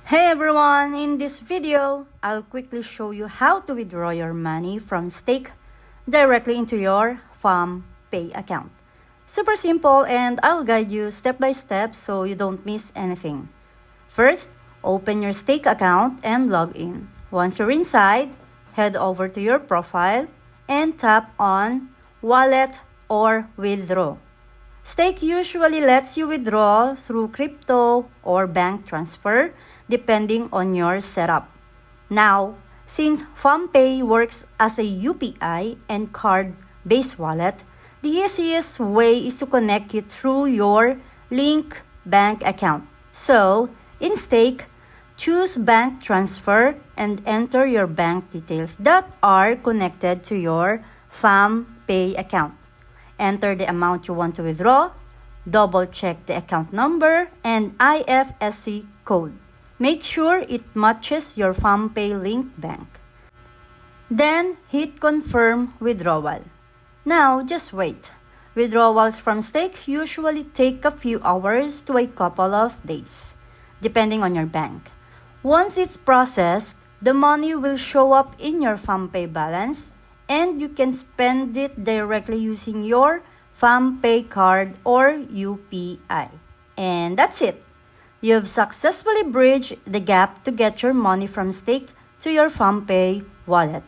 Hey everyone! In this video, I'll quickly show you how to withdraw your money from Stake directly into your FAMPay account. Super simple, and I'll guide you step by step so you don't miss anything. First, open your Stake account and log in. Once you're inside, head over to your profile and tap on Wallet or Withdraw. Stake usually lets you withdraw through crypto or bank transfer depending on your setup. Now, since FAMPay works as a UPI and card-based wallet, the easiest way is to connect it through your link bank account. So, in Stake, choose bank transfer and enter your bank details that are connected to your FAMPay account. Enter the amount you want to withdraw, double-check the account number, and IFSC code. Make sure it matches your FAMPay link bank. Then, hit Confirm Withdrawal. Now, just wait. Withdrawals from Stake usually take a few hours to a couple of days, depending on your bank. Once it's processed, the money will show up in your FAMPay balance, and you can spend it directly using your FAMPay card or UPI. And that's it. You've successfully bridged the gap to get your money from Stake to your FAMPay wallet.